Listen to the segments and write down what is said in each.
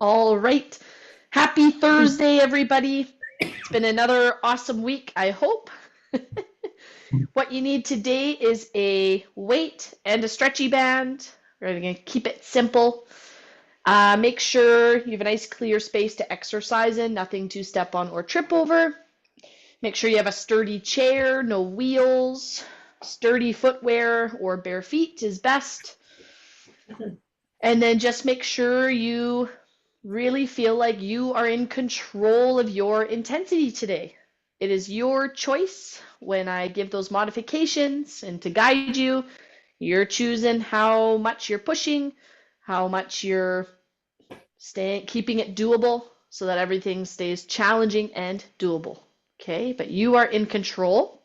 All right. Happy Thursday, everybody. It's been another awesome week, I hope. What you need today is a weight and a stretchy band. We're going to keep it simple. Make sure you have a nice clear space to exercise in, nothing to step on or trip over. Make sure you have a sturdy chair, no wheels. Sturdy footwear or bare feet is best. And then just make sure you really feel like you are in control of your intensity today. It is your choice when I give those modifications, and to guide you, you're choosing how much you're pushing, how much you're keeping it doable so that everything stays challenging and doable. Okay, but you are in control.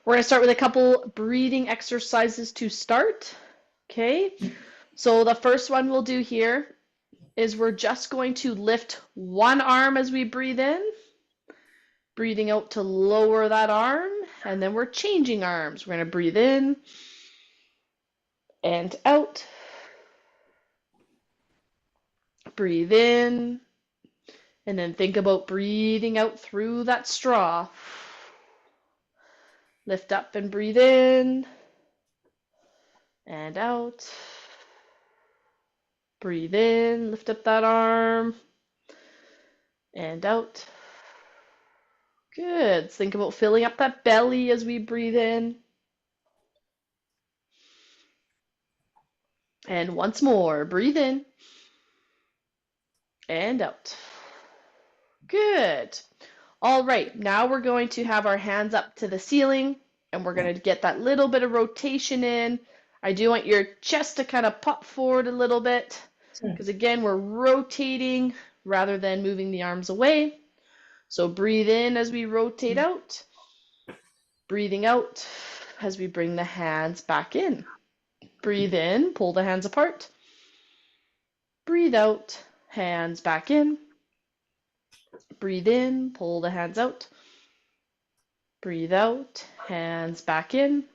We're going to start with a couple breathing exercises to start. Okay, so the first one we'll do here is we're just going to lift one arm as we breathe in, breathing out to lower that arm, and then we're changing arms. We're going to breathe in and out, breathe in, and then think about breathing out through that straw. Lift up and breathe in and out. Breathe in, lift up that arm and out. Good. Think about filling up that belly as we breathe in. And once more, breathe in and out. Good. All right, now we're going to have our hands up to the ceiling and we're going to get that little bit of rotation in. I do want your chest to kind of pop forward a little bit because again, we're rotating rather than moving the arms away. So breathe in as we rotate out, breathing out as we bring the hands back in. Breathe in, pull the hands apart. Breathe out, hands back in. Breathe in, pull the hands out. Breathe out, hands back in.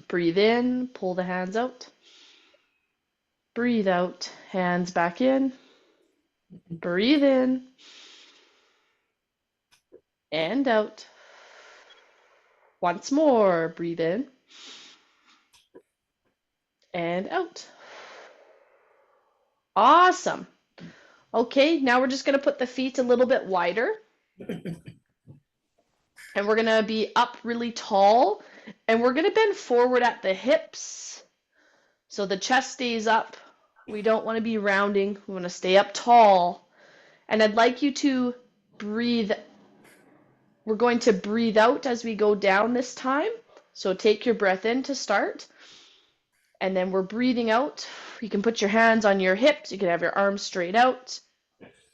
Breathe in, pull the hands out. Breathe out, hands back in. Breathe in and out. Once more, breathe in and out. Awesome. Okay, now we're just going to put the feet a little bit wider. And we're going to be up really tall. And we're going to bend forward at the hips. So the chest stays up. We don't want to be rounding. We want to stay up tall. And I'd like you to breathe. We're going to breathe out as we go down this time. So take your breath in to start. And then we're breathing out. You can put your hands on your hips. You can have your arms straight out.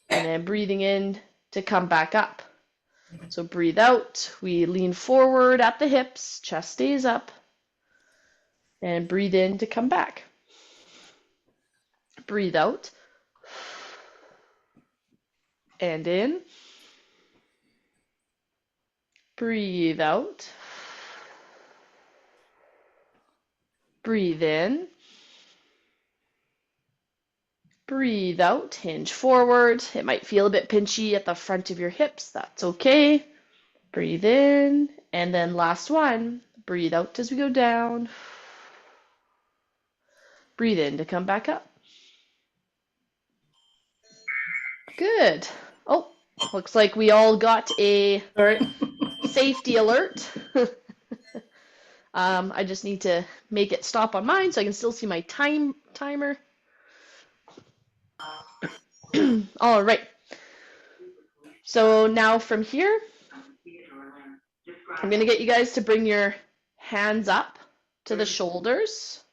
And then breathing in to come back up. So breathe out. We lean forward at the hips. Chest stays up. And breathe in to come back. Breathe out. And in. Breathe out. Breathe in. Breathe out, hinge forward. It might feel a bit pinchy at the front of your hips. That's okay. Breathe in. And then last one. Breathe out as we go down. Breathe in to come back up. Good. Oh, looks like we all got a safety alert. I just need to make it stop on mine so I can still see my timer. All right. So now from here, I'm going to get you guys to bring your hands up to the shoulders.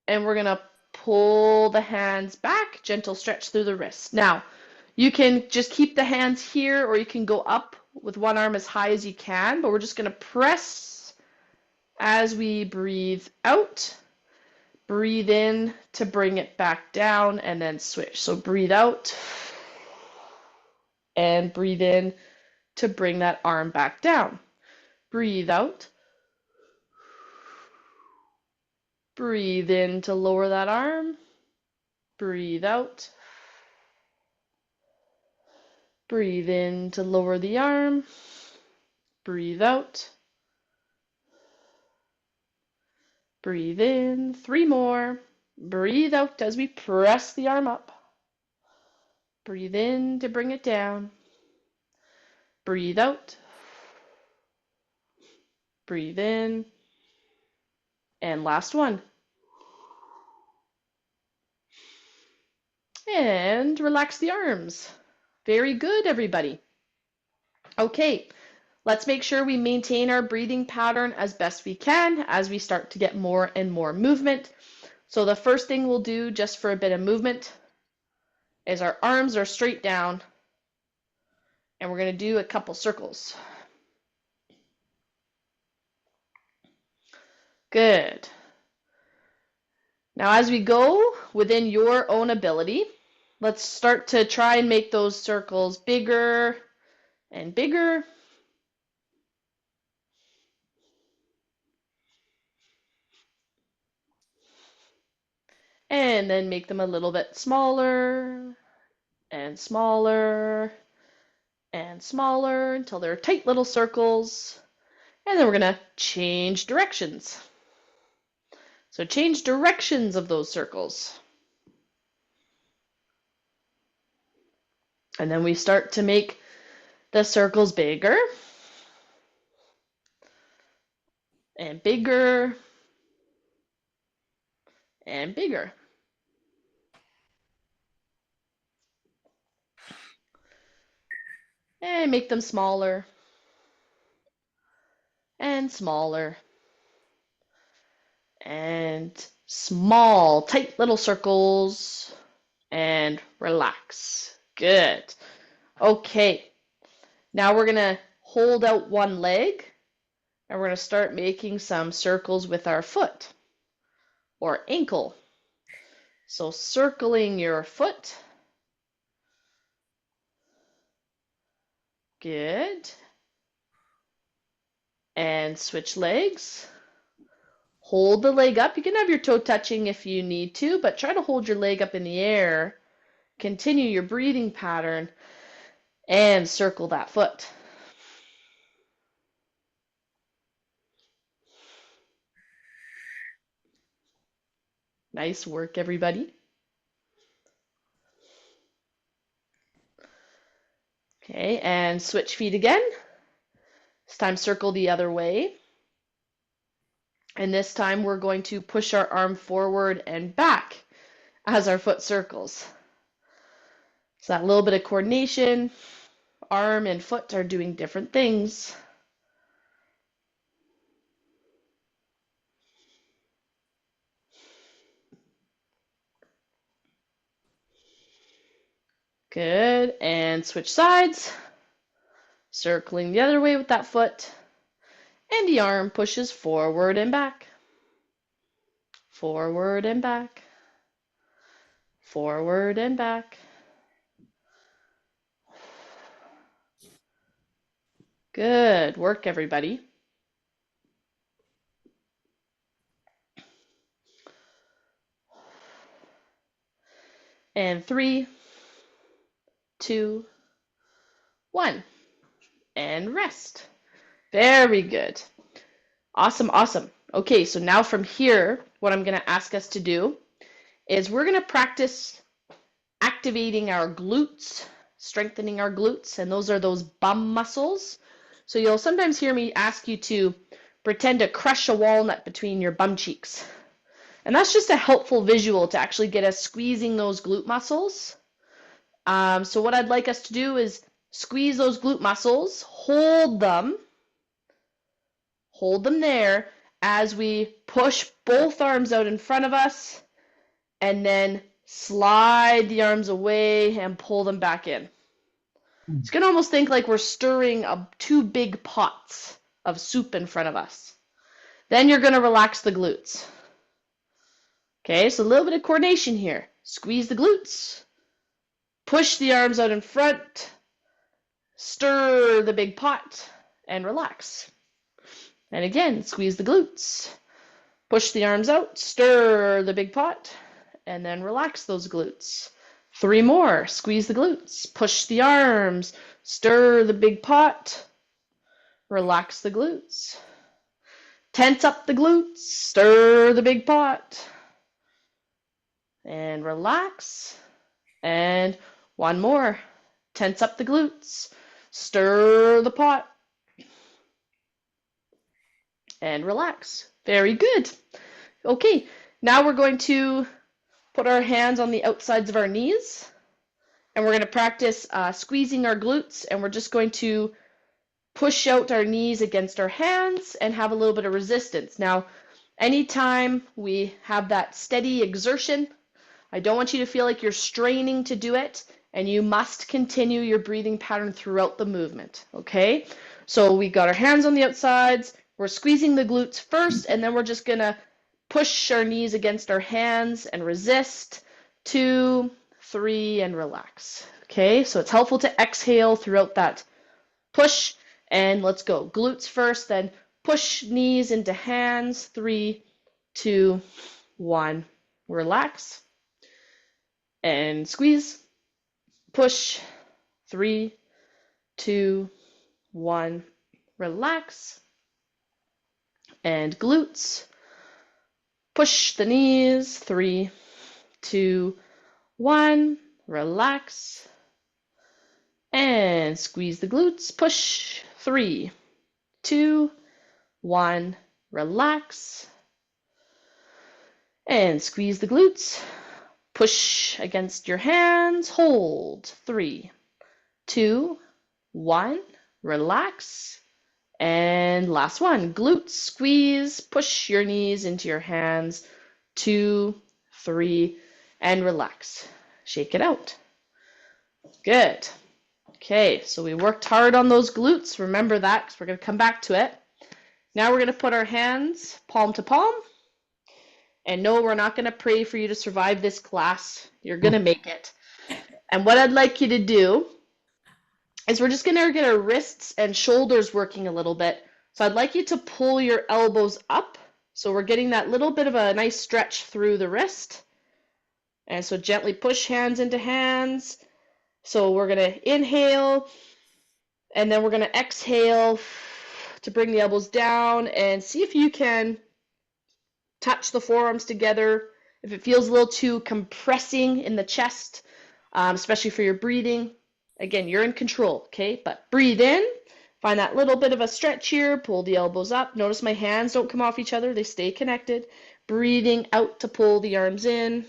And we're going to pull the hands back, gentle stretch through the wrists. Now, you can just keep the hands here or you can go up with one arm as high as you can, but we're just going to press as we breathe out. Breathe in to bring it back down and then switch. So breathe out and breathe in to bring that arm back down. Breathe out. Breathe in to lower that arm. Breathe out. Breathe in to lower the arm. Breathe out. Breathe in. 3 more. Breathe out as we press the arm up. Breathe in to bring it down. Breathe out. Breathe in. And last one. And relax the arms. Very good, everybody. Okay, let's make sure we maintain our breathing pattern as best we can as we start to get more and more movement. So the first thing we'll do just for a bit of movement is our arms are straight down and we're going to do a couple circles. Good. Now as we go within your own ability, let's start to try and make those circles bigger and bigger. And then make them a little bit smaller and smaller and smaller until they're tight little circles. And then we're going to change directions. So change directions of those circles. And then we start to make the circles bigger and bigger and bigger. And make them smaller and smaller and small, tight little circles and relax. Good. Okay. Now we're going to hold out one leg and we're going to start making some circles with our foot or ankle. So circling your foot. Good. And switch legs. Hold the leg up. You can have your toe touching if you need to, but try to hold your leg up in the air. Continue your breathing pattern and circle that foot. Nice work, everybody. Okay, and switch feet again. This time circle the other way. And this time we're going to push our arm forward and back as our foot circles. So that little bit of coordination, arm and foot are doing different things. Good, and switch sides. Circling the other way with that foot. And the arm pushes forward and back. Forward and back. Forward and back. Good work, everybody. And 3, 2, 1. And rest. Very good. Awesome, awesome. Okay, so now from here, what I'm going to ask us to do is we're going to practice activating our glutes, strengthening our glutes, and those are those bum muscles. So you'll sometimes hear me ask you to pretend to crush a walnut between your bum cheeks. And that's just a helpful visual to actually get us squeezing those glute muscles. So what I'd like us to do is squeeze those glute muscles, hold them there as we push both arms out in front of us and then slide the arms away and pull them back in. You can almost think like we're stirring two big pots of soup in front of us. Then you're going to relax the glutes. Okay, so a little bit of coordination here. Squeeze the glutes, push the arms out in front, stir the big pot, and relax. And again, squeeze the glutes, Push the arms out, stir the big pot, and then relax those glutes. 3 more, squeeze the glutes, push the arms, stir the big pot, relax the glutes. Tense up the glutes, stir the big pot, and relax. And 1 more, tense up the glutes, stir the pot, and relax. Very good. Okay, now we're going to put our hands on the outsides of our knees, and we're going to practice squeezing our glutes, and we're just going to push out our knees against our hands and have a little bit of resistance. Now, anytime we have that steady exertion, I don't want you to feel like you're straining to do it, and you must continue your breathing pattern throughout the movement, okay? So we got our hands on the outsides, we're squeezing the glutes first, and then we're just gonna push our knees against our hands and resist. 2, 3, and relax. Okay, so it's helpful to exhale throughout that push, and let's go. Glutes first, then push knees into hands. 3, 2, 1. Relax. And squeeze. Push. 3, 2, 1. Relax. And glutes. Push the knees. 3, 2, 1. Relax. And squeeze the glutes. Push. 3, 2, 1. Relax. And squeeze the glutes. Push against your hands. Hold. 3, 2, 1. Relax. And last one. Glutes. Squeeze. Push your knees into your hands. 2, 3, and relax. Shake it out. Good. Okay, so we worked hard on those glutes. Remember that, because we're going to come back to it. Now we're going to put our hands palm to palm. And no, we're not going to pray for you to survive this class. You're going to make it. And what I'd like you to do is we're just going to get our wrists and shoulders working a little bit. So I'd like you to pull your elbows up. So we're getting that little bit of a nice stretch through the wrist. And so gently push hands into hands. So we're going to inhale, and then we're going to exhale to bring the elbows down, and see if you can touch the forearms together. If it feels a little too compressing in the chest, especially for your breathing, again, you're in control, okay? But breathe in, find that little bit of a stretch here, pull the elbows up. Notice my hands don't come off each other, they stay connected. Breathing out to pull the arms in.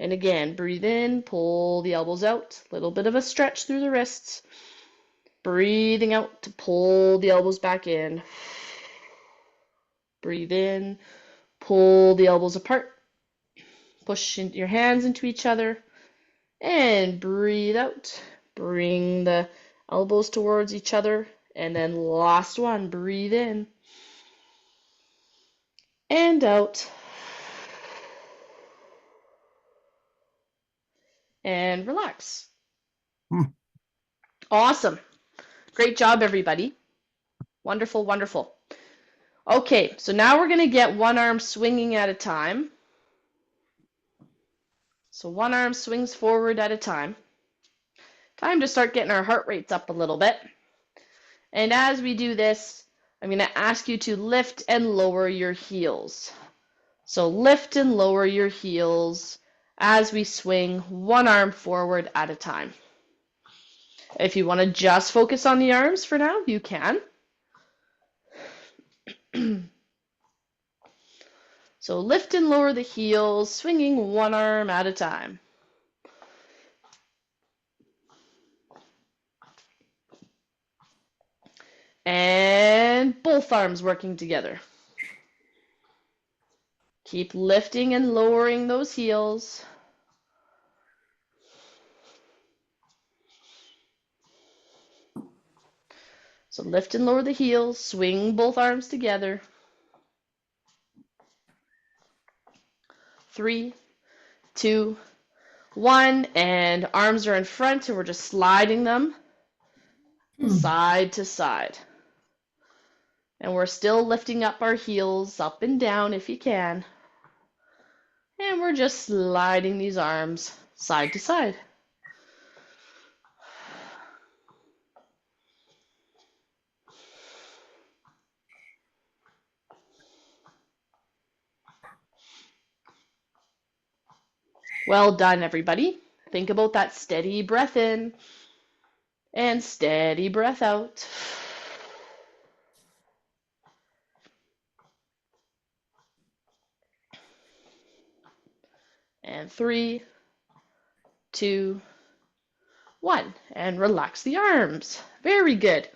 And again, breathe in, pull the elbows out, little bit of a stretch through the wrists. Breathing out to pull the elbows back in. Breathe in, pull the elbows apart. Push your hands into each other. And breathe out. Bring the elbows towards each other. And then last one, breathe in. And out. And relax. Awesome. Great job, everybody. Wonderful, wonderful. Okay, so now we're going to get one arm swinging at a time. So one arm swings forward at a time. Time to start getting our heart rates up a little bit. And as we do this, I'm going to ask you to lift and lower your heels. So lift and lower your heels as we swing one arm forward at a time. If you want to just focus on the arms for now, you can. So lift and lower the heels, swinging one arm at a time. And both arms working together. Keep lifting and lowering those heels. So lift and lower the heels, swing both arms together. 3, 2, 1, and arms are in front, and we're just sliding them side to side. And we're still lifting up our heels up and down if you can. And we're just sliding these arms side to side. Well done, everybody. Think about that steady breath in and steady breath out. And 3, 2, 1. And relax the arms. Very good.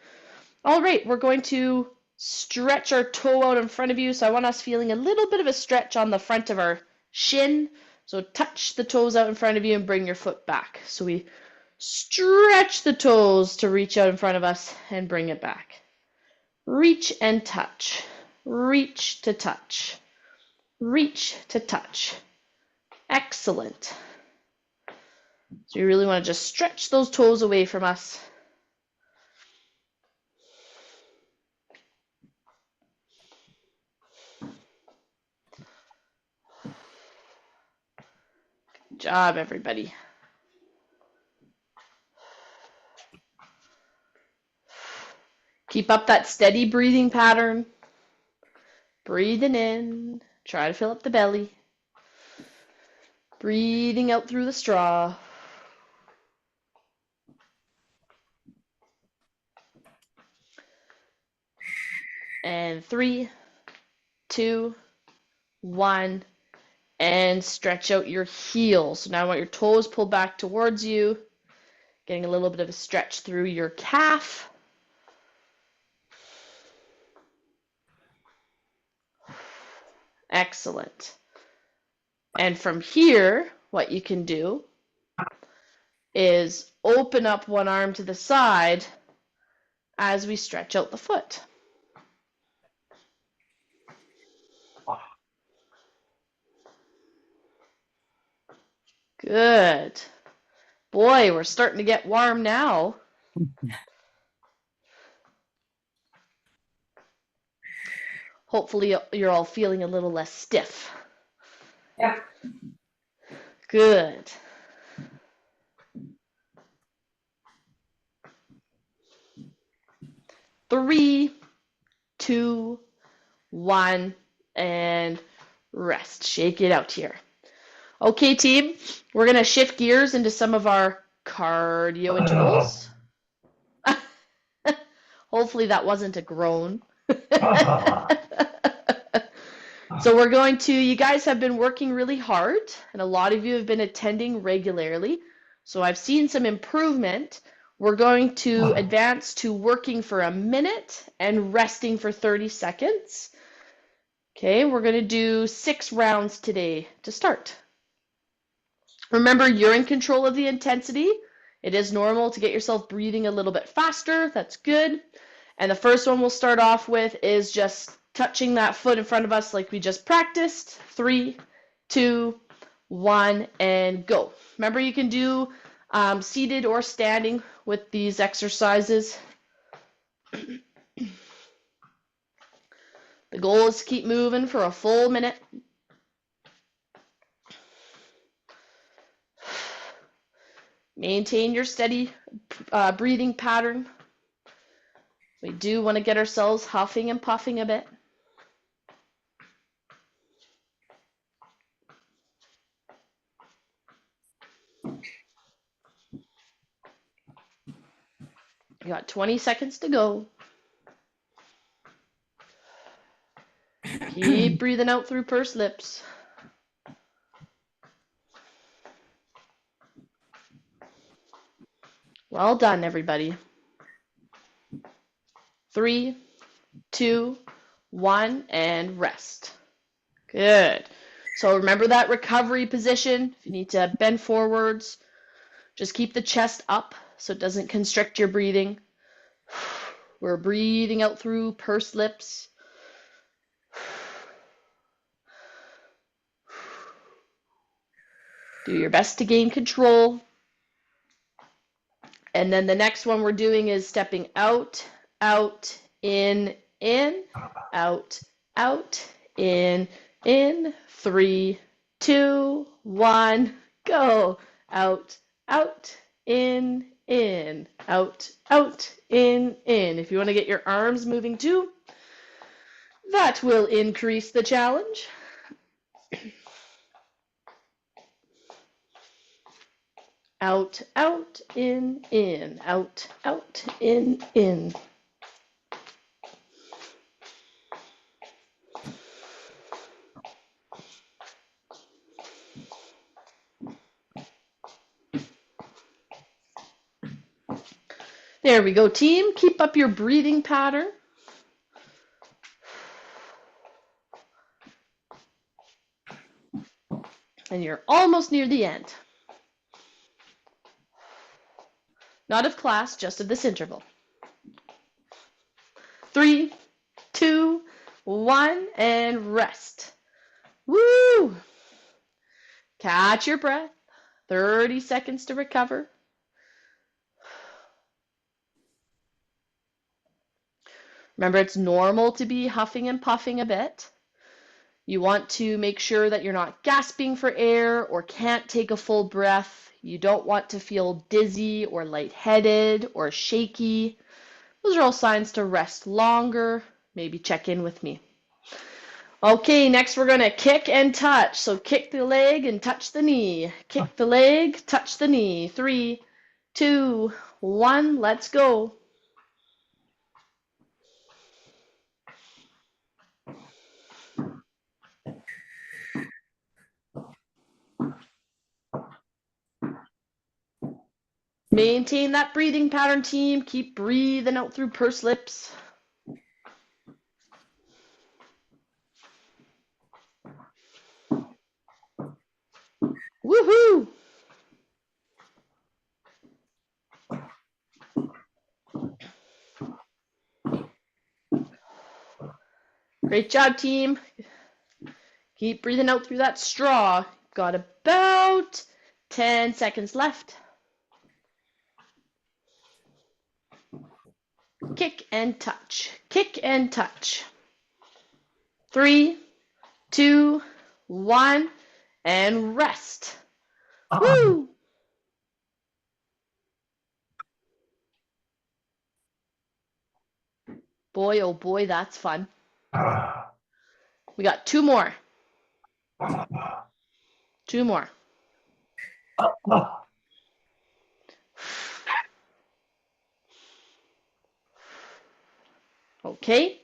All right, we're going to stretch our toe out in front of you. So I want us feeling a little bit of a stretch on the front of our shin. So touch the toes out in front of you and bring your foot back. So we stretch the toes to reach out in front of us and bring it back. Reach and touch. Reach to touch. Reach to touch. Excellent. So you really want to just stretch those toes away from us. Good job, everybody. Keep up that steady breathing pattern. Breathing in. Try to fill up the belly. Breathing out through the straw. And 3, 2, 1. And stretch out your heels. So now I want your toes pulled back towards you. Getting a little bit of a stretch through your calf. Excellent. And from here, what you can do is open up one arm to the side as we stretch out the foot. Good. Boy, we're starting to get warm now. Hopefully you're all feeling a little less stiff. Yeah. Good. Three, 2, 1, and rest. Shake it out here. Okay, team, we're going to shift gears into some of our cardio intervals. Hopefully that wasn't a groan. So we're going to, you guys have been working really hard, and a lot of you have been attending regularly. So I've seen some improvement. We're going to advance to working for a minute and resting for 30 seconds. Okay, we're going to do 6 rounds today to start. Remember, you're in control of the intensity. It is normal to get yourself breathing a little bit faster. That's good. And the first one we'll start off with is just touching that foot in front of us like we just practiced. 3, 2, 1, and go. Remember, you can do seated or standing with these exercises. The goal is to keep moving for a full minute. Maintain your steady breathing pattern. We do want to get ourselves huffing and puffing a bit. You got 20 seconds to go. Keep breathing out through pursed lips. Well done, everybody. 3, 2, 1, and rest. Good. So remember that recovery position. If you need to bend forwards, just keep the chest up so it doesn't constrict your breathing. We're breathing out through pursed lips. Do your best to gain control. And then the next one we're doing is stepping out, out, in, in, out, out, in, 3, 2, 1, go, out, out, in, out, out, in. If you want to get your arms moving too, that will increase the challenge. Out, out, in, out, out, in. There we go, team. Keep up your breathing pattern. And you're almost near the end. Not of class, just of this interval. 3, 2, 1, and rest. Woo! Catch your breath. 30 seconds to recover. Remember, it's normal to be huffing and puffing a bit. You want to make sure that you're not gasping for air or can't take a full breath. You don't want to feel dizzy or lightheaded or shaky. Those are all signs to rest longer. Maybe check in with me. Okay, next we're going to kick and touch. So kick the leg and touch the knee. Kick the leg, touch the knee. 3, 2, 1, let's go. Maintain that breathing pattern, team. Keep breathing out through pursed lips. Woohoo! Great job, team. Keep breathing out through that straw. Got about 10 seconds left. Kick and touch. Kick and touch. 3, 2, 1, and rest. Woo! Boy, oh boy, that's fun. We got 2 more. 2 more. Okay.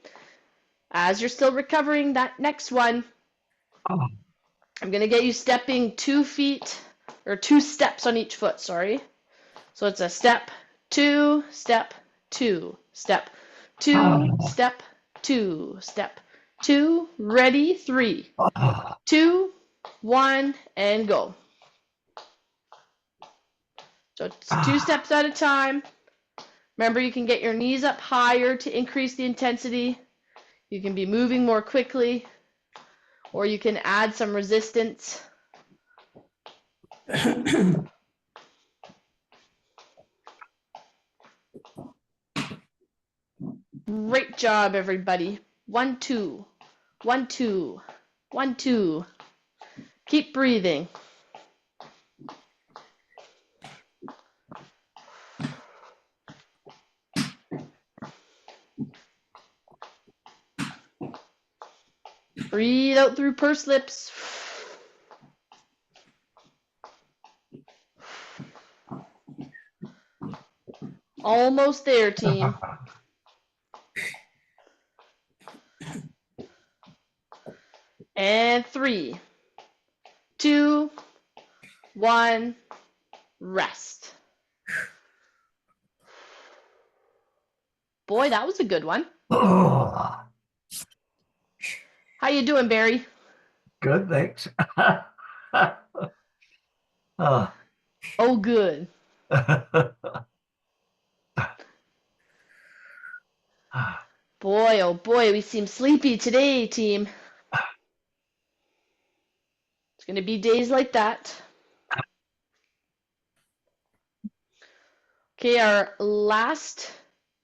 As you're still recovering that next one, I'm going to get you stepping 2 feet, or 2 steps on each foot, sorry. So it's a step, 2, step, 2, step, 2, step, 2, step, 2, ready, 3, 2, 1, and go. So it's 2 steps at a time. Remember, you can get your knees up higher to increase the intensity. You can be moving more quickly, or you can add some resistance. Great job, everybody. 1, 2, 1, 2, 1, 2. Keep breathing. Breathe out through pursed lips. Almost there, team. And 3, 2, 1, rest. Boy, that was a good one. How you doing, Barry? Good, thanks. Oh, good. Boy, oh boy, we seem sleepy today, team. It's going to be days like that. Okay, our last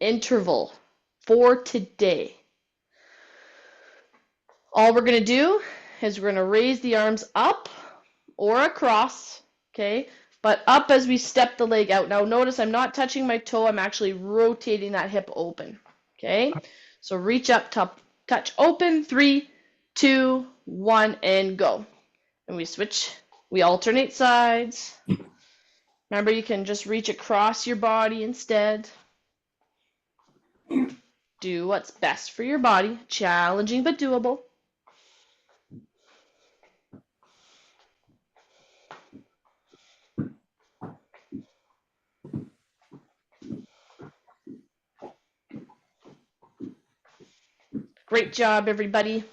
interval for today All we're going to do is we're going to raise the arms up or across, okay? But up as we step the leg out. Now notice I'm not touching my toe, I'm actually rotating that hip open, okay? So reach up, touch open, 3, 2, 1, and go. And we switch, we alternate sides. Remember, you can just reach across your body instead. Do what's best for your body, challenging but doable. Great job, everybody.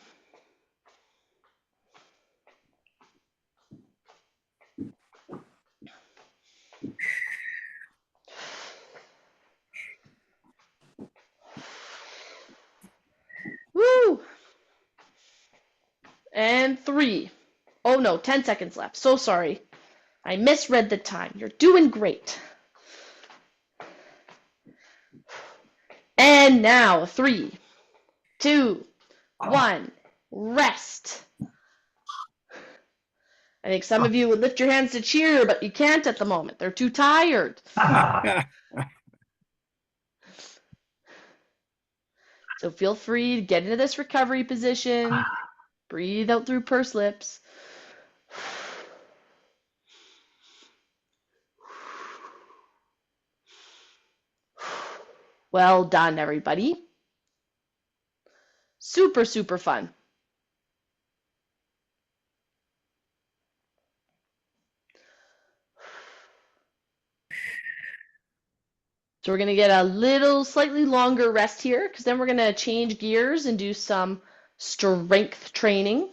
Woo! And 3. Oh no, 10 seconds left. So sorry. I misread the time. You're doing great. And now 3, 2, 1. Rest. I think some of you would lift your hands to cheer, but you can't at the moment. They're too tired. So feel free to get into this recovery position. Breathe out through pursed lips. Well done, everybody. Super, super fun. So we're going to get a little slightly longer rest here because then we're going to change gears and do some strength training.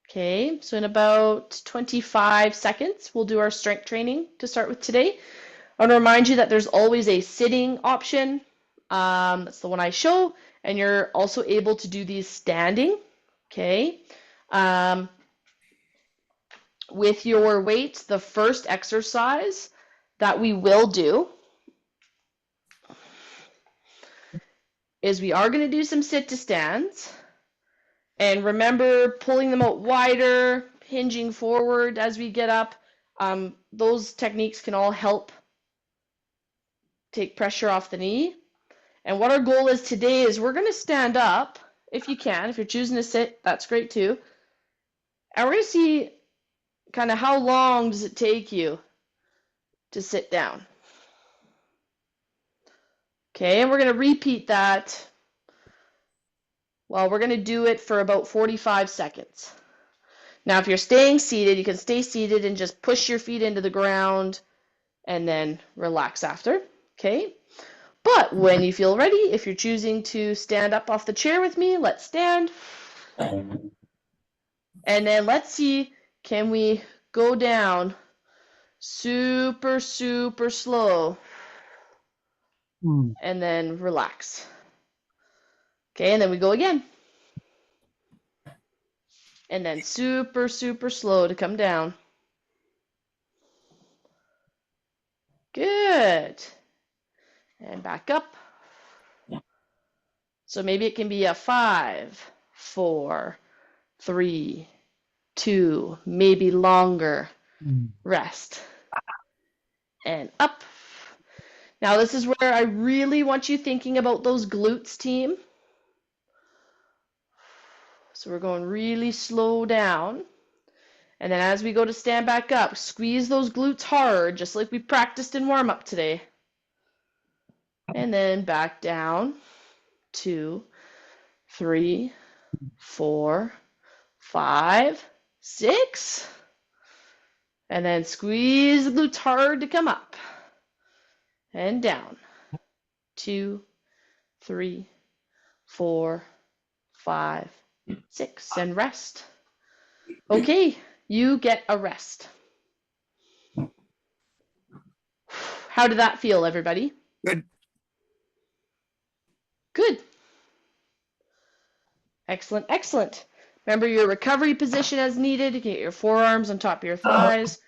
Okay, so in about 25 seconds, we'll do our strength training to start with today. I want to remind you that there's always a sitting option. That's the one I show, and you're also able to do these standing. Okay. With your weights, the first exercise that we will do is we are going to do some sit to stands. And remember pulling them out wider, hinging forward as we get up. Those techniques can all help take pressure off the knee. And what our goal is today is we're going to stand up if you can. If you're choosing to sit, that's great too. And we're going to see kind of how long does it take you to sit down. Okay, and we're going to repeat that. Well, we're going to do it for about 45 seconds. Now, if you're staying seated, you can stay seated and just push your feet into the ground and then relax after. Okay? But when you feel ready, if you're choosing to stand up off the chair with me, let's stand. And then let's see, can we go down super, super slow and then relax. Okay, and then we go again. And then super, super slow to come down. Good. And back up. So maybe it can be a 5, 4, 3, 2, maybe longer. Rest. And up. Now this is where I really want you thinking about those glutes, team. So we're going really slow down. And then as we go to stand back up, squeeze those glutes hard, just like we practiced in warm-up today. And then back down. 2, 3, 4, 5, 6. And then squeeze the glutes hard to come up. And down. 2, 3, 4, 5, 6. And rest. Okay, you get a rest. How did that feel, everybody? Good. Good. Excellent, excellent. Remember your recovery position as needed. Get your forearms on top of your thighs.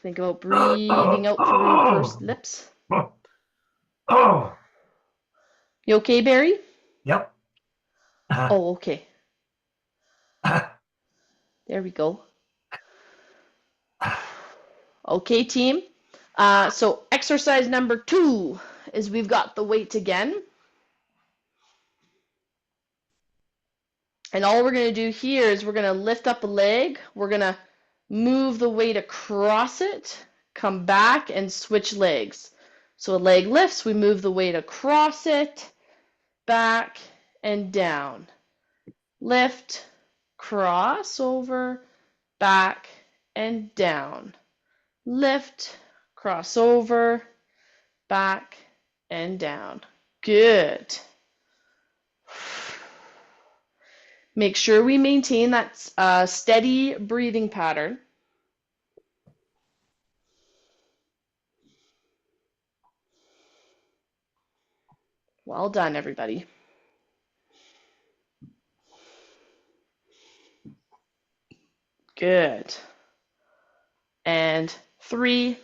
Think about breathing out through pursed lips. Oh, You okay, Barry? yep. Oh, okay. There we go. Okay, team. So exercise number 2 is we've got the weight again. And all we're going to do here is we're going to lift up a leg. We're going to move the weight across it, come back, and switch legs. So a leg lifts, we move the weight across it, back, and down. Lift, cross over, back, and down. Lift, cross over, back, and down. Good. Make sure we maintain that steady breathing pattern. Well done, everybody. Good. And 3,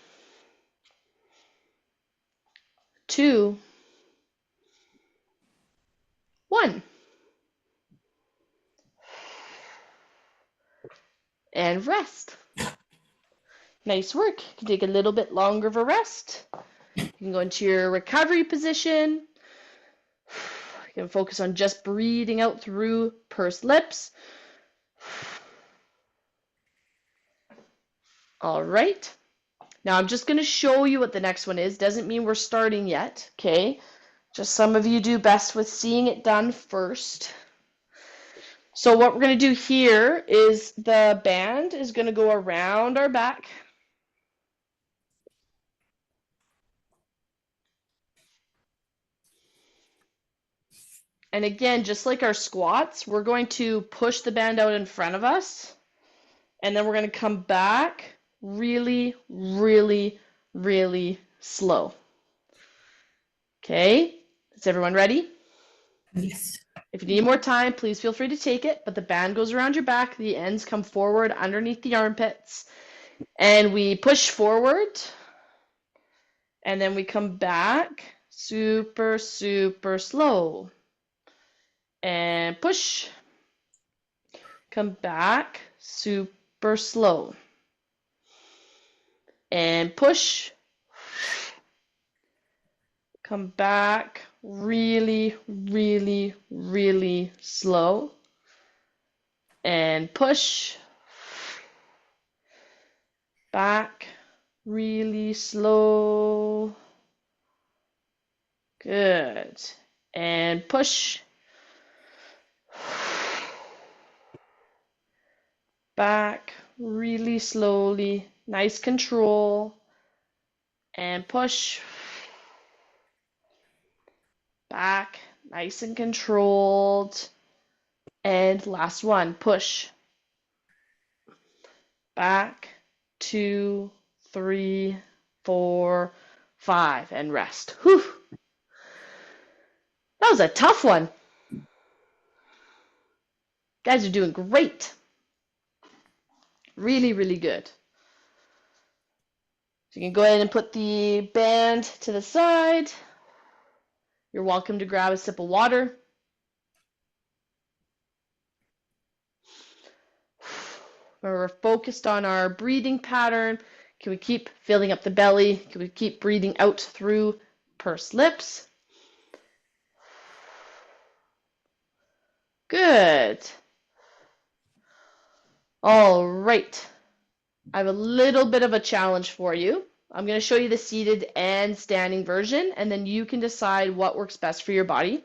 2, 1. And rest. Nice work. You can take a little bit longer of a rest. You can go into your recovery position. You can focus on just breathing out through pursed lips. All right. Now I'm just going to show you what the next one is. Doesn't mean we're starting yet, okay? Just some of you do best with seeing it done first. So what we're going to do here is the band is going to go around our back. And again, just like our squats, we're going to push the band out in front of us. And then we're going to come back really, really, really slow. Okay, is everyone ready? Yes. If you need more time, please feel free to take it, but the band goes around your back, the ends come forward underneath the armpits, and we push forward, and then we come back super, super slow, and push, come back super slow, and push, come back really, really, really slow, and push, back really slow. Good. And push. Back really slowly. Nice control. And push. Back nice and controlled. And last one, push. Back, 2, 3, 4, 5, and rest. Whew. That was a tough one. Guys are doing great. Really, really good. So you can go ahead and put the band to the side. You're welcome to grab a sip of water. We're focused on our breathing pattern. Can we keep filling up the belly? Can we keep breathing out through pursed lips? Good. All right. I have a little bit of a challenge for you. I'm going to show you the seated and standing version, and then you can decide what works best for your body.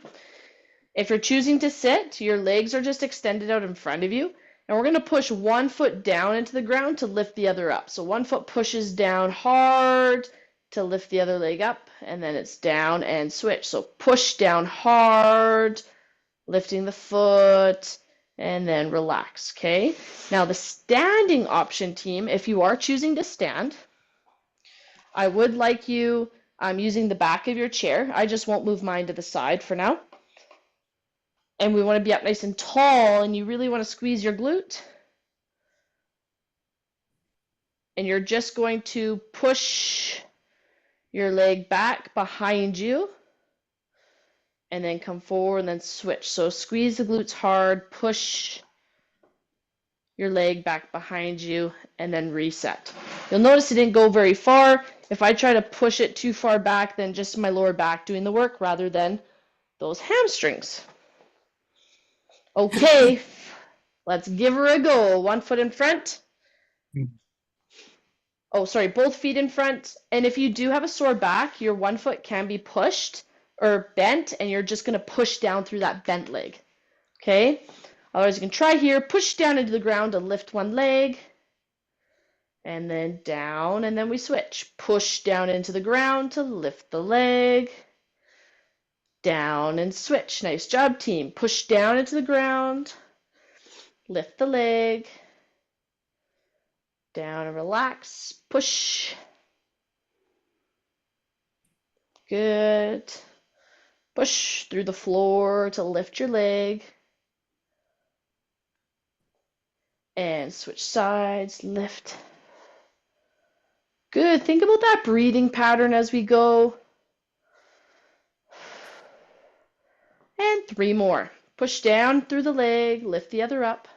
If you're choosing to sit, your legs are just extended out in front of you, and we're going to push one foot down into the ground to lift the other up. So one foot pushes down hard to lift the other leg up, and then it's down and switch. So push down hard, lifting the foot, and then relax, okay? Now the standing option, team, if you are choosing to stand, I would like you using the back of your chair. I just won't move mine to the side for now. And we want to be up nice and tall, and you really want to squeeze your glute. And you're just going to push your leg back behind you and then come forward and then switch. So squeeze the glutes hard, push your leg back behind you, and then reset. You'll notice it didn't go very far. If I try to push it too far back, then just my lower back doing the work rather than those hamstrings. Okay, let's give her a go. 1 foot in front. Oh, sorry, both feet in front. And if you do have a sore back, your 1 foot can be pushed or bent, and you're just going to push down through that bent leg. Okay? Otherwise, you can try here, push down into the ground to lift one leg, and then down, and then we switch. Push down into the ground to lift the leg, down and switch. Nice job, team. Push down into the ground, lift the leg, down and relax, push. Good. Push through the floor to lift your leg. And switch sides, lift. Good. Think about that breathing pattern as we go. And 3 more. Push down through the leg, lift the other up.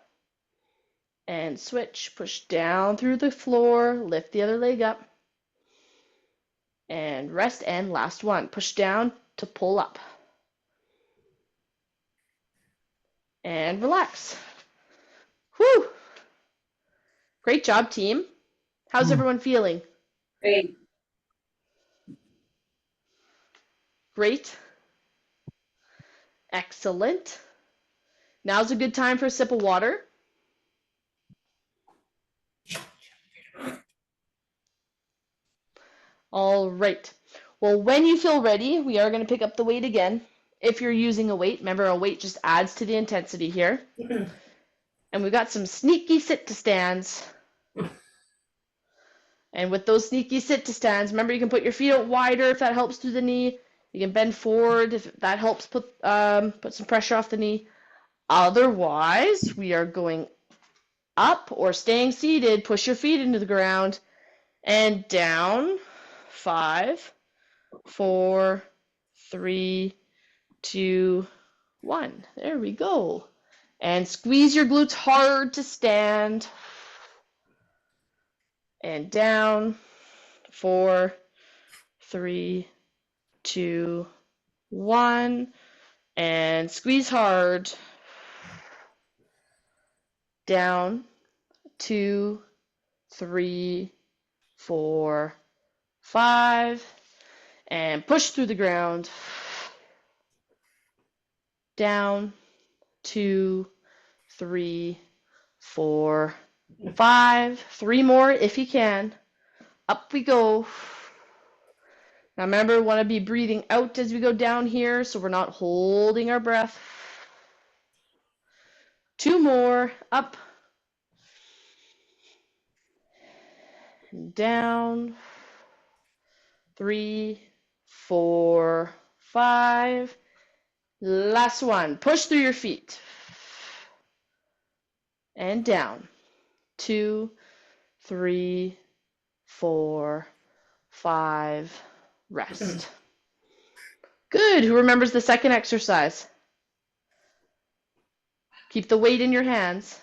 And switch. Push down through the floor, lift the other leg up. And rest, and last one. Push down to pull up. And relax. Whew! Great job, team. How's everyone feeling? Great. Great. Excellent. Now's a good time for a sip of water. All right. Well, when you feel ready, we are going to pick up the weight again. If you're using a weight, remember a weight just adds to the intensity here. And we've got some sneaky sit-to-stands. And with those sneaky sit-to-stands, remember you can put your feet out wider if that helps through the knee. You can bend forward if that helps put some pressure off the knee. Otherwise, we are going up or staying seated. Push your feet into the ground and down. 5, 4, 3, 2, 1. There we go. And squeeze your glutes hard to stand. And down. 4, 3, 2, 1. And squeeze hard. Down. 2, 3, 4, 5. And push through the ground. Down. 2, 3, 4, 5. 3 more if you can. Up we go. Now remember, we want to be breathing out as we go down here, so we're not holding our breath. 2 more. Up. And down. 3, 4, 5. Last one. Push through your feet. And down. 2, 3, 4, 5. Rest. Good. Who remembers the second exercise? Keep the weight in your hands.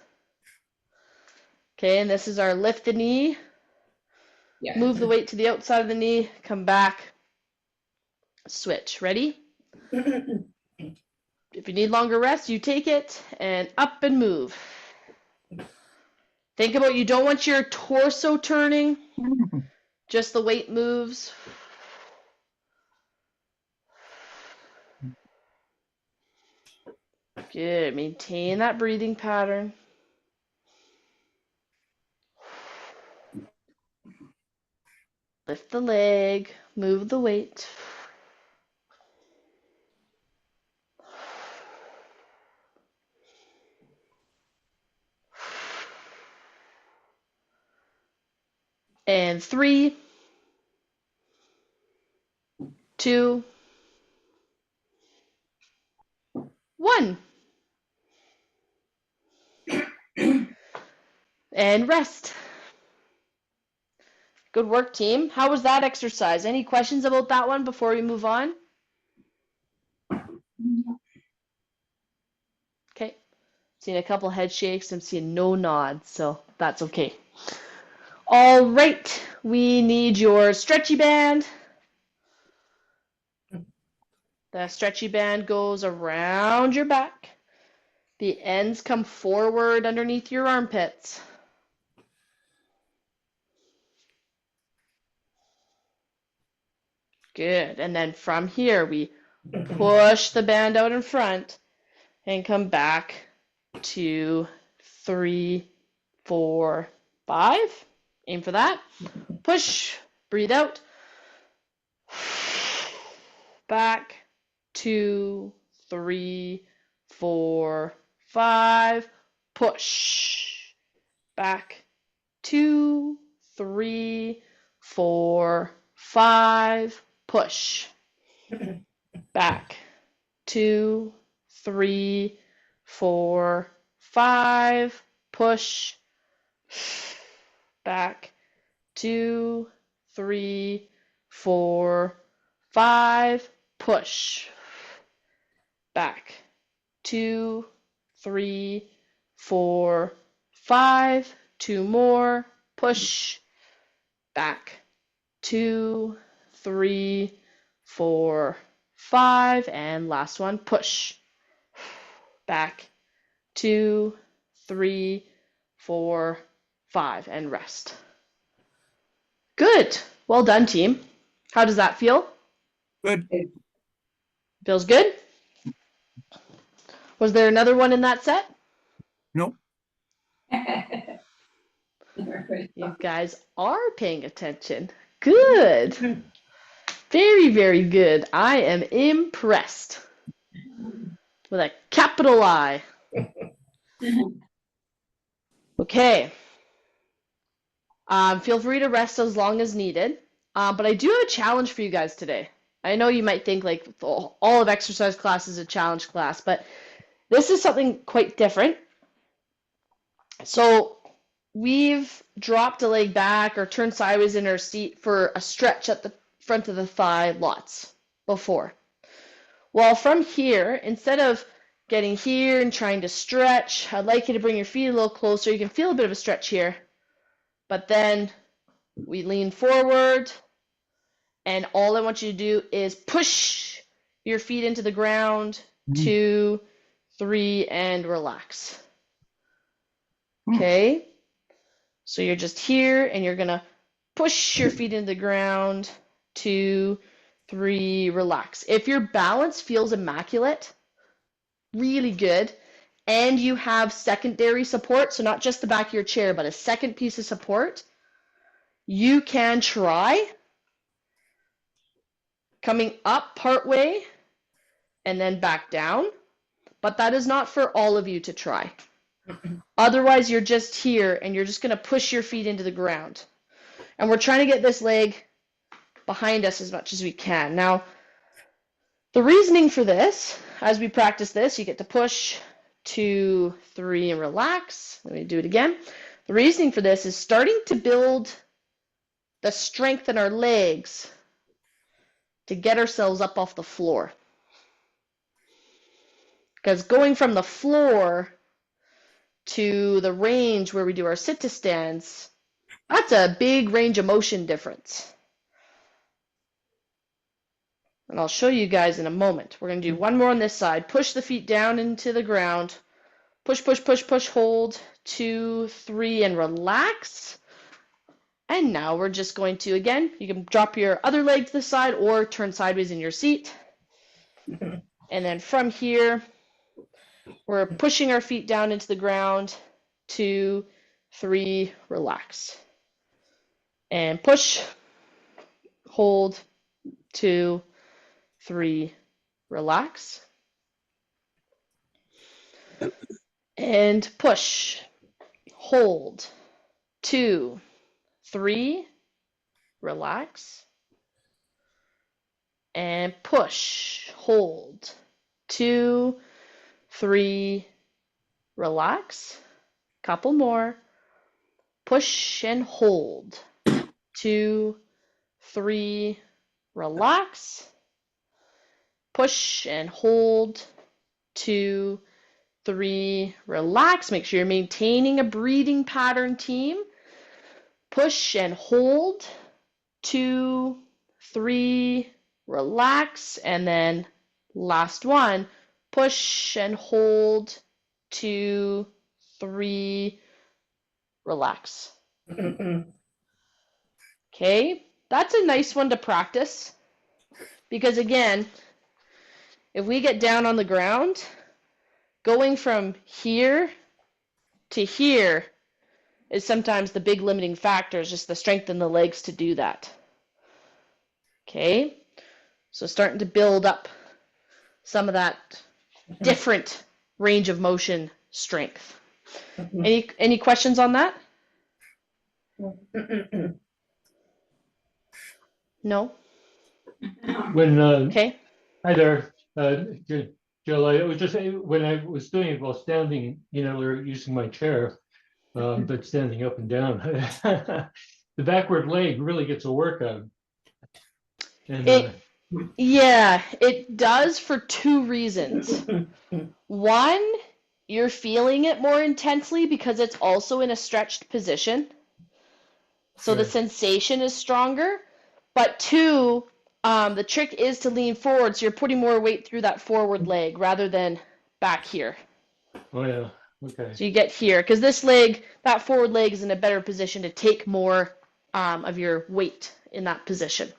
Okay, and this is our lift the knee. Yeah. Move the weight to the outside of the knee. Come back. Switch. Ready? If you need longer rest, you take it and up and move. Think about, you don't want your torso turning, just the weight moves. Good. Maintain that breathing pattern. Lift the leg, move the weight. And 3, 2, 1. And rest. Good work, team. How was that exercise? Any questions about that one before we move on? Seeing a couple head shakes. I'm seeing no nods, so that's okay. All right, we need your stretchy band. The stretchy band goes around your back. The ends come forward underneath your armpits. Good. And then from here, we push the band out in front and come back 2, 3, 4, 5. Aim for that. Push. Breathe out. Back. 2, 3, 4, 5. Push. Back. 2, 3, 4, 5. Push. Back. 2, 3, 4, 5. Push. Back. 2, 3, 4, 5. Push. Back. 2, 3, 4, 5. 2 more. Push. Back. 2, 3, 4, 5. And last one. Push. Back. 2, 3, 4, 5. And rest. Good. Well done, team. How does that feel? Good. Feels good? Was there another one in that set? Nope. You guys are paying attention. Good. Very, very good. I am impressed. With a capital I. Okay. Feel free to rest as long as needed. But I do have a challenge for you guys today. I know you might think like all of exercise class is a challenge class, but this is something quite different. So we've dropped a leg back or turned sideways in our seat for a stretch at the front of the thigh lots before. Well, from here, instead of getting here and trying to stretch, I'd like you to bring your feet a little closer. You can feel a bit of a stretch here, but then we lean forward, and all I want you to do is push your feet into the ground, 2, 3, and relax. Okay? So you're just here, and you're going to push your feet into the ground, 2, 3, relax. If your balance feels immaculate, really good, and you have secondary support, so not just the back of your chair, but a second piece of support, you can try coming up partway and then back down, but that is not for all of you to try. Otherwise, you're just here and you're just going to push your feet into the ground. And we're trying to get this leg behind us as much as we can. Now, the reasoning for this, as we practice this, you get to push, 2, 3, and relax. Let me do it again. The reasoning for this is starting to build the strength in our legs to get ourselves up off the floor. Because going from the floor to the range where we do our sit to stands, that's a big range of motion difference. And I'll show you guys in a moment. We're going to do one more on this side. Push the feet down into the ground. Push, push, push, push, hold. 2, 3, and relax. And now we're just going to, again, you can drop your other leg to the side or turn sideways in your seat. And then from here, we're pushing our feet down into the ground. 2, 3, relax. And push, hold, 2, 3, relax. And push, hold, 2, 3, relax. And push, hold, 2, 3, relax. Couple more. Push and hold, 2, 3, relax. Push and hold, 2, 3, relax. Make sure you're maintaining a breathing pattern, team. Push and hold. 2, 3, relax. And then last one, push and hold. 2, 3, relax. Okay, that's a nice one to practice because again, if we get down on the ground, going from here to here is sometimes the big limiting factor, is just the strength in the legs to do that. Okay, so starting to build up some of that different range of motion strength. Any questions on that? No? When Okay. hi there, Jill. I was just when I was doing it while standing, or using my chair, but standing up and down, the backward leg really gets a workout. And Yeah, it does for 2 reasons. One, you're feeling it more intensely because it's also in a stretched position. So the Sure. sensation is stronger. But 2, the trick is to lean forward, so you're putting more weight through that forward leg rather than back here. Oh yeah, okay. So you get here, because this leg, that forward leg is in a better position to take more of your weight in that position.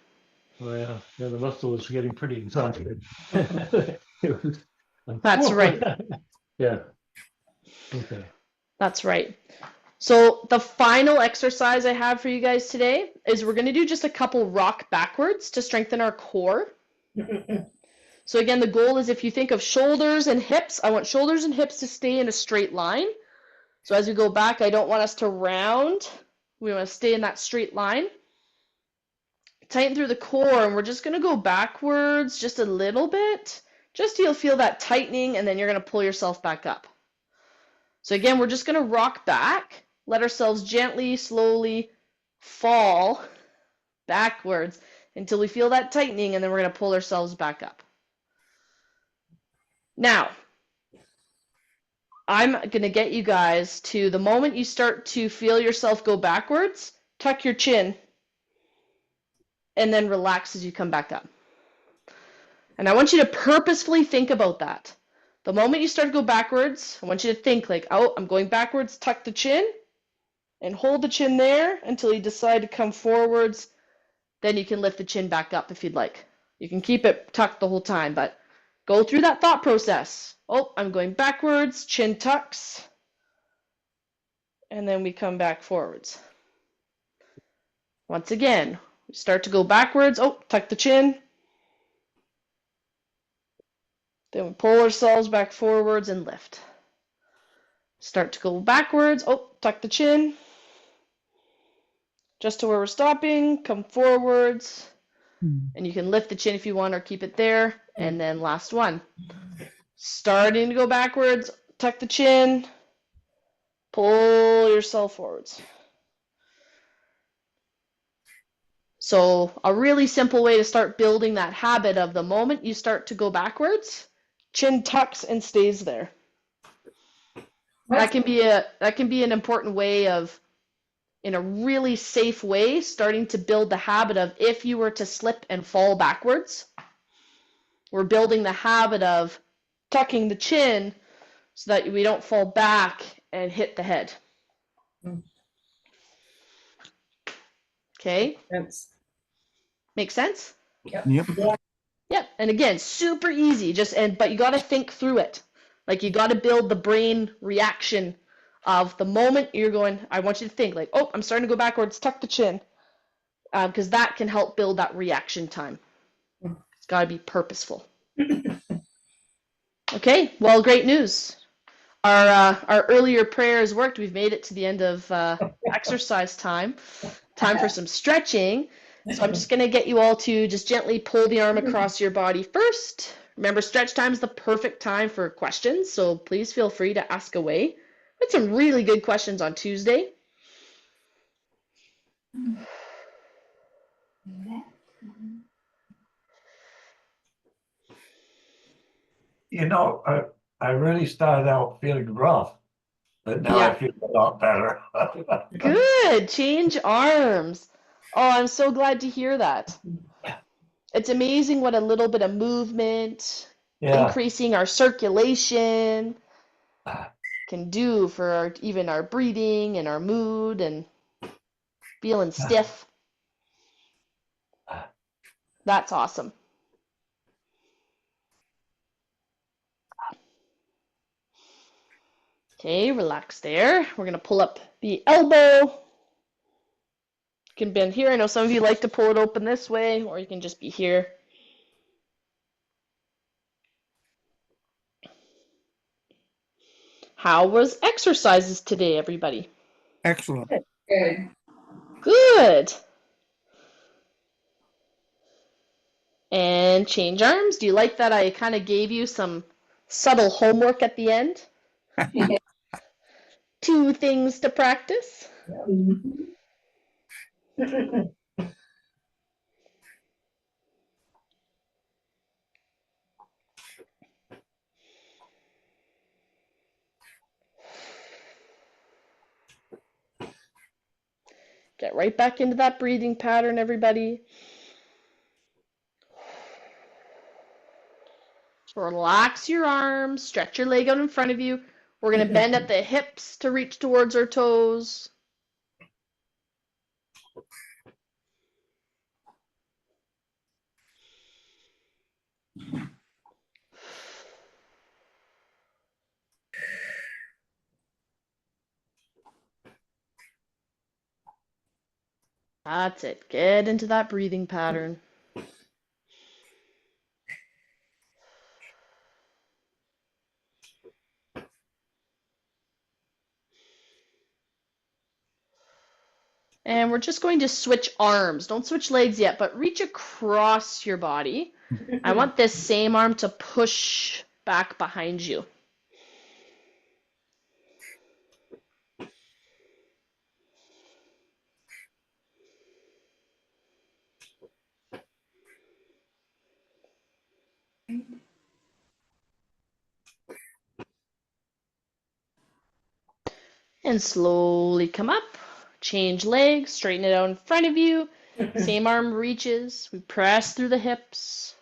Oh yeah, the muscle was getting pretty exhausted. It was like, That's right. Yeah. Okay. That's right. So the final exercise I have for you guys today is we're going to do just a couple rock backwards to strengthen our core. So again, the goal is if you think of shoulders and hips, I want shoulders and hips to stay in a straight line. So as we go back, I don't want us to round. We want to stay in that straight line. Tighten through the core, and we're just going to go backwards just a little bit. Just you'll feel that tightening, and then you're going to pull yourself back up. So again, we're just going to rock back. Let ourselves gently, slowly fall backwards until we feel that tightening, and then we're going to pull ourselves back up. Now, I'm going to get you guys to the moment you start to feel yourself go backwards, tuck your chin, and then relax as you come back up. And I want you to purposefully think about that. The moment you start to go backwards, I want you to think like, oh, I'm going backwards, tuck the chin, and hold the chin there until you decide to come forwards. Then you can lift the chin back up if you'd like. You can keep it tucked the whole time, but go through that thought process. Oh, I'm going backwards, chin tucks, and then we come back forwards. Once again, we start to go backwards. Oh, tuck the chin. Then we pull ourselves back forwards and lift. Start to go backwards. Oh, tuck the chin. Just to where we're stopping, come forwards. And you can lift the chin if you want or keep it there. And then last one. Starting to go backwards, tuck the chin, pull yourself forwards. So a really simple way to start building that habit of the moment you start to go backwards, chin tucks and stays there. That can be an important way of, in a really safe way, starting to build the habit of if you were to slip and fall backwards, we're building the habit of tucking the chin so that we don't fall back and hit the head. Okay? Make sense? Yep. Yep. And again, super easy. But you got to think through it. Like you got to build the brain reaction of the moment you're going. I want you to think like, oh, I'm starting to go backwards. Tuck the chin, because that can help build that reaction time. It's got to be purposeful. Okay. Well, great news. Our earlier prayers worked. We've made it to the end of exercise time. Time for some stretching. So I'm just going to get you all to just gently pull the arm across your body first. Remember, stretch time is the perfect time for questions, so please feel free to ask away. We had some really good questions on Tuesday. I really started out feeling rough, but now Yeah. I feel a lot better. Good. Change arms. Oh, I'm so glad to hear that. It's amazing what a little bit of movement, Yeah, increasing our circulation can do for even our breathing and our mood and feeling stiff. That's awesome. Okay, relax there. We're going to pull up the elbow. You can bend here. I know some of you like to pull it open this way, or you can just be here. How was exercises today, everybody? Excellent. Good. Good. And change arms. Do you like that I kind of gave you some subtle homework at the end? 2 things to practice. Get right back into that breathing pattern, everybody. Relax your arms, stretch your leg out in front of you. We're going to bend at the hips to reach towards our toes. That's it. Get into that breathing pattern. And we're just going to switch arms. Don't switch legs yet, but reach across your body. I want this same arm to push back behind you. And slowly come up. Change legs, straighten it out in front of you. Same arm reaches. We press through the hips.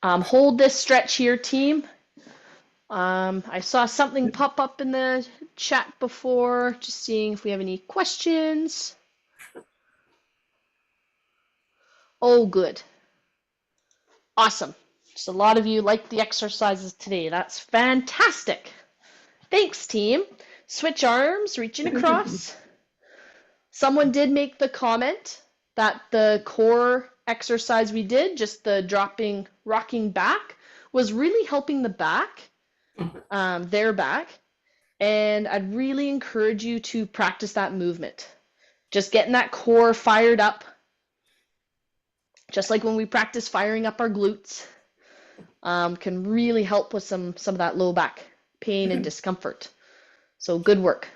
Hold this stretch here, team. I saw something pop up in the chat before. Just seeing if we have any questions. Oh, good. Awesome. Just a lot of you liked the exercises today. That's fantastic. Thanks, team. Switch arms, reaching across. Someone did make the comment that the core exercise we did, just the dropping, rocking back, was really helping the back, their back. And I'd really encourage you to practice that movement. Just getting that core fired up, just like when we practice firing up our glutes, can really help with some of that low back pain and discomfort. So good work.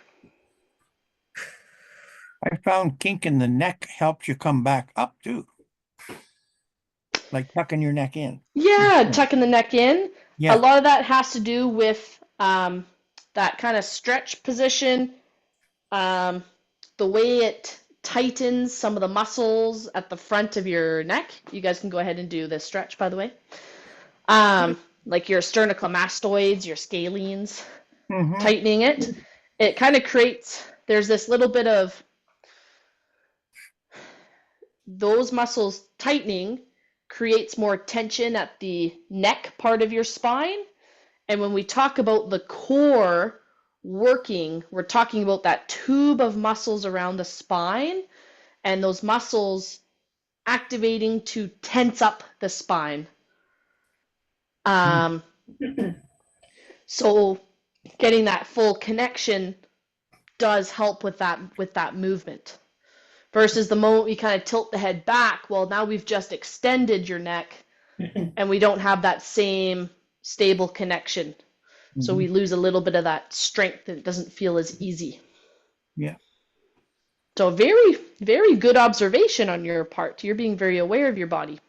I found kink in the neck helps you come back up too. Like tucking your neck in. Yeah, tucking the neck in. Yeah. A lot of that has to do with that kind of stretch position, the way it tightens some of the muscles at the front of your neck. You guys can go ahead and do this stretch, by the way. Like your sternocleidomastoids, your scalenes, tightening it. It kind of creates, there's this little bit of those muscles tightening creates more tension at the neck part of your spine. And when we talk about the core working, we're talking about that tube of muscles around the spine and those muscles activating to tense up the spine. So getting that full connection does help with that movement. Versus the moment we kind of tilt the head back, well, now we've just extended your neck and we don't have that same stable connection. So we lose a little bit of that strength and it doesn't feel as easy. Yeah. So very, very good observation on your part. You're being very aware of your body.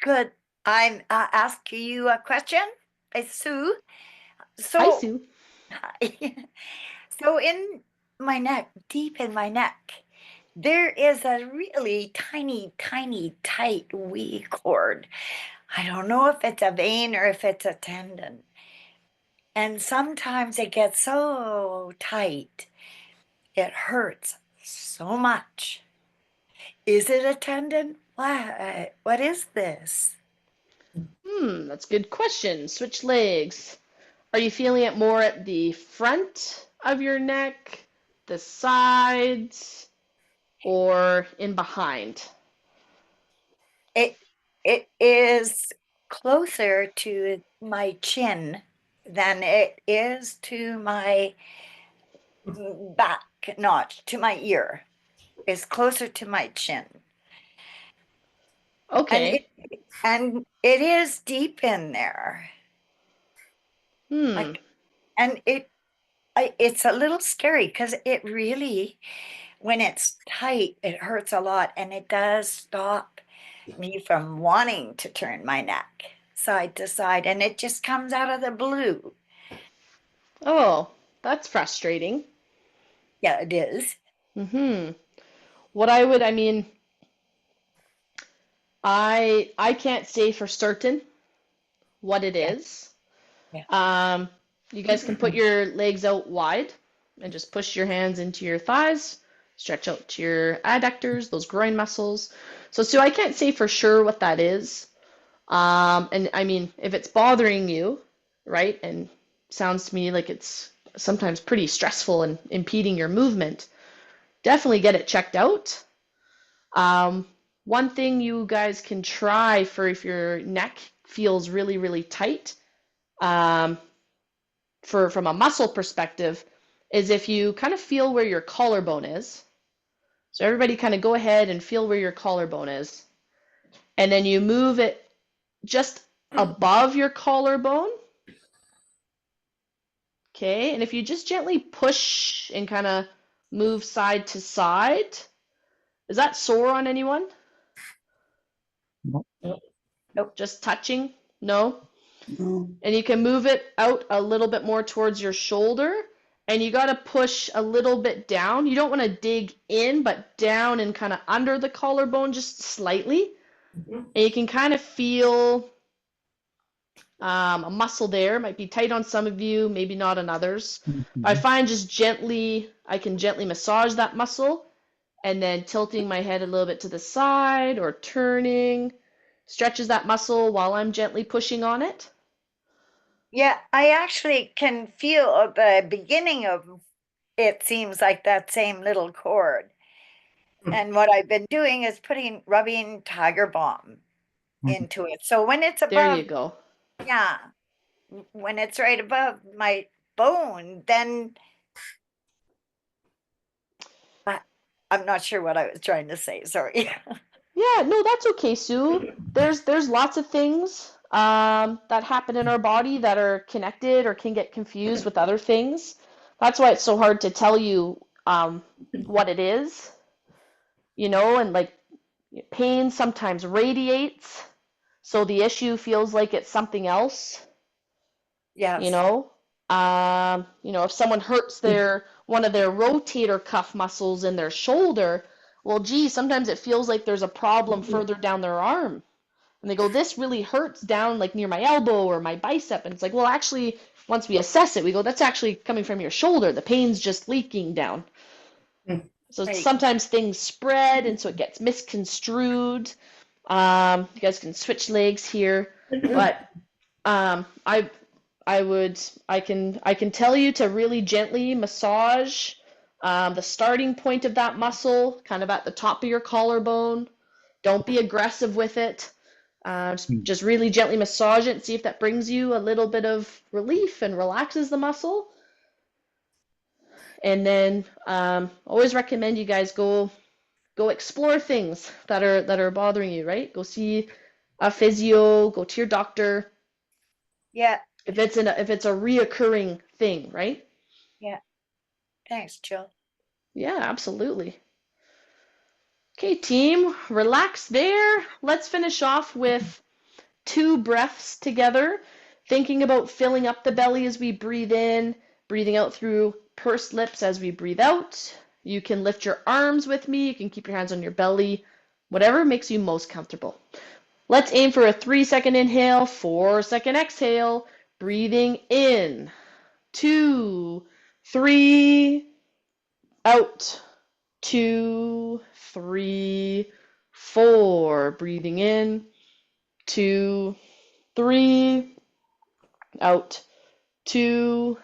Good. I'm asking you a question. It's Sue. Hi, So, Sue. so in my neck, deep in my neck, there is a really tiny, tiny, tight wee cord. I don't know if it's a vein or if it's a tendon. And sometimes it gets so tight, it hurts so much. Is it a tendon? What is this? That's a good question. Switch legs. Are you feeling it more at the front of your neck, the sides, or in behind? It is closer to my chin than it is to my back, not to my ear. It's closer to my chin. And Okay. it is deep in there. Like, and it's a little scary because it really, when it's tight, it hurts a lot, and it does stop me from wanting to turn my neck side to side, and it just comes out of the blue. Oh, that's frustrating. Yeah, it is. What I mean, I can't say for certain what it Yeah. is. Yeah. You guys can put your legs out wide and just push your hands into your thighs, stretch out to your adductors, those groin muscles. So, Sue, I can't say for sure what that is. And I mean, if it's bothering you, right, and sounds to me like it's sometimes pretty stressful and impeding your movement, definitely get it checked out. One thing you guys can try for if your neck feels really, really tight, from a muscle perspective, is if you kind of feel where your collarbone is. So everybody kind of go ahead and feel where your collarbone is. And then you move it just above your collarbone. Okay, and if you just gently push and kind of move side to side, is that sore on anyone? Nope. Just touching? No? No. And you can move it out a little bit more towards your shoulder, and you got to push a little bit down. You don't want to dig in, but down and kind of under the collarbone just slightly. And you can kind of feel a muscle there. Might be tight on some of you, maybe not on others. I find I can gently massage that muscle, and then tilting my head a little bit to the side or turning stretches that muscle while I'm gently pushing on it. Yeah, I actually can feel the beginning of it, seems like that same little cord. And what I've been doing is rubbing Tiger Balm into it. So when it's There you above, go. yeah, when it's right above my bone, then I'm not sure what I was trying to say. Sorry. Yeah, no, that's okay, Sue. There's lots of things that happen in our body that are connected or can get confused with other things. That's why it's so hard to tell you what it is, and like pain sometimes radiates, so the issue feels like it's something else, Yes. If someone hurts one of their rotator cuff muscles in their shoulder, well, gee, sometimes it feels like there's a problem further down their arm. And they go, this really hurts down like near my elbow or my bicep. And it's like, well, actually, once we assess it, we go, that's actually coming from your shoulder. The pain's just leaking down. So Right. sometimes things spread, and so it gets misconstrued. You guys can switch legs here, but I can tell you to really gently massage the starting point of that muscle, kind of at the top of your collarbone. Don't be aggressive with it. Just really gently massage it and see if that brings you a little bit of relief and relaxes the muscle. And then always recommend you guys go explore things that are bothering you, right? Go see a physio, go to your doctor. Yeah. If it's a reoccurring thing, right? Yeah. Thanks, Jill. Yeah, absolutely. Okay, team, relax there. Let's finish off with 2 breaths together, thinking about filling up the belly as we breathe in, breathing out through pursed lips as we breathe out. You can lift your arms with me. You can keep your hands on your belly, whatever makes you most comfortable. Let's aim for a 3-second inhale, 4-second exhale, breathing in, 2, 3, out, 2, 3, 4, breathing in, 2, 3, out, 2,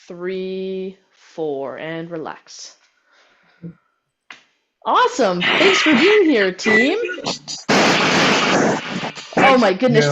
3, 4, and relax. Awesome. Thanks for being here, team. Oh my goodness.